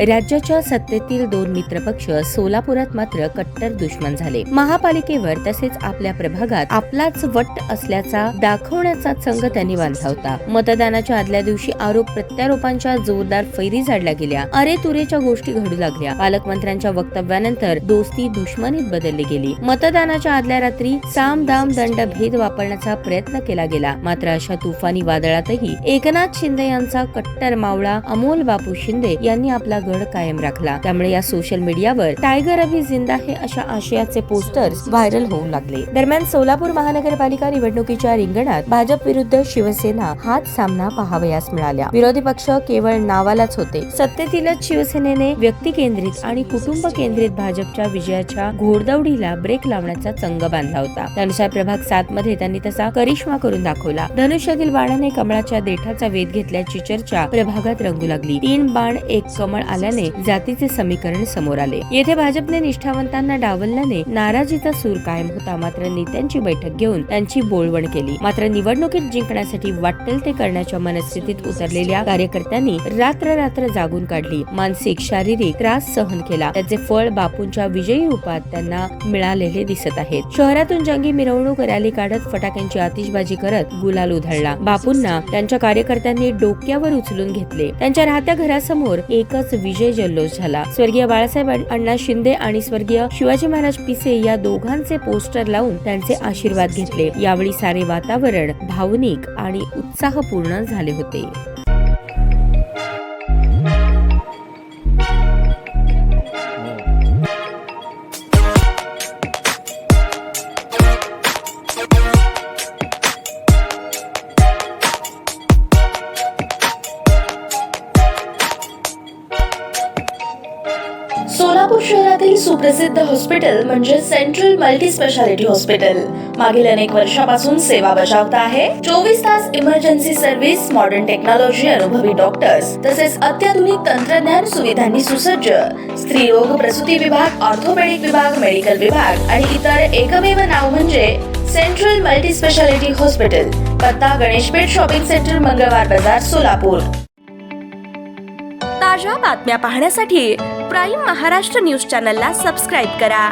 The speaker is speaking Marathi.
राज्याच्या सत्तेतील दोन मित्रपक्ष सोलापुरात मात्र कट्टर दुश्मन झाले. महापालिकेवर तसेच आपल्या प्रभागात आपलाच वट्ट असल्याचा दाखवण्याचा चंग त्यांनी बांधला होता. मतदानाच्या आदल्या दिवशी आरोप प्रत्यारोपांच्या जोरदार फैरी झाडल्या गेल्या. अरे तुरेच्या गोष्टी घडू लागल्या. पालकमंत्र्यांच्या वक्तव्यानंतर दोस्ती दुश्मनीत बदलली गेली. मतदानाच्या आदल्या रात्री साम दाम दंड भेद वापरण्याचा प्रयत्न केला गेला. मात्र अशा तुफानी वादळातही एकनाथ शिंदे यांचा कट्टर मावळा अमोल बापू शिंदे यांनी आपला गड कायम राखला. त्यामुळे या सोशल मीडियावर टायगर अभी जिंदा है अशा आशयाचे पोस्टर्स व्हायरल होऊ लागले. दरम्यान सोलापूर महानगरपालिका निवडणुकीच्या रिंगणात भाजप विरुद्ध शिवसेना हाच सामना पाहावयास मिळाला. विरोधी पक्ष केवळ नावालाच होते. सत्तेतीलच शिवसेनेने व्यक्ती केंद्रित आणि कुटुंब केंद्रित भाजपच्या विजयाच्या घोडदौडीला ब्रेक लावण्याचा चंग बांधला होता. त्यानुसार प्रभाग 7 मध्ये त्यांनी तसा करिश्मा करून दाखवला. धनुष्यातील बाणाने कमळाच्या देठाचा वेध घेतल्याची चर्चा प्रभागात रंगू लागली. 3 बाण 1 कमळ आल्याने जातीचे समीकरण समोर आले. येथे भाजपने निष्ठावंतांना डावलल्याने नाराजीचा सूर कायम होता. मात्र नेत्यांची बैठक घेऊन त्यांची बोलवण केली. मात्र निवडणुकीत जिंकण्यासाठी वाटेल ते करण्याच्या मनस्थितीत उतरलेल्या कार्यकर्त्यांनी रात्र जागून काढली. मानसिक शारीरिक त्रास सहन केला. त्याचे फळ बापूंच्या विजयी रूपात त्यांना मिळालेले दिसत आहेत. शहरातून जंगी मिरवणूक रॅली काढत फटाक्यांची आतिषबाजी करत गुलाल उधळला. बापूंना त्यांच्या कार्यकर्त्यांनी डोक्यावर उचलून घेतले. त्यांच्या राहत्या घरासमोर एकच विजय जल्लोष झाला. स्वर्गीय बाळासाहेब अण्णा शिंदे आणि स्वर्गीय शिवाजी महाराज पिसे या दोघांचे पोस्टर लावून त्यांचे आशीर्वाद घेतले. यावेळी सारे वातावरण भावनिक आणि उत्साहपूर्ण झाले होते. सोलापूर शहरातील सुप्रसिद्ध हॉस्पिटल म्हणजे सेंट्रल मल्टी स्पेशालिटी हॉस्पिटल मागील अनेक वर्षापासून सेवा बजावत आहे. 24 तास इमर्जन्सी सर्व्हिस, मॉडर्न टेक्नॉलॉजी, अनुभवी डॉक्टर्स तसेच अत्याधुनिक तंत्रज्ञान सुविधांनी सुसज्ज स्त्रीरोग प्रसूती विभाग, ऑर्थोपेडिक विभाग, मेडिकल विभाग आणि इतर एकमेव नाव म्हणजे सेंट्रल मल्टी स्पेशालिटी हॉस्पिटल. पत्ता गणेशपेठ शॉपिंग सेंटर, मंगळवार बाजार, सोलापूर. ताज्या बातम्या पाहण्यासाठी प्राईम महाराष्ट्र न्यूज चॅनलला सबस्क्राईब करा.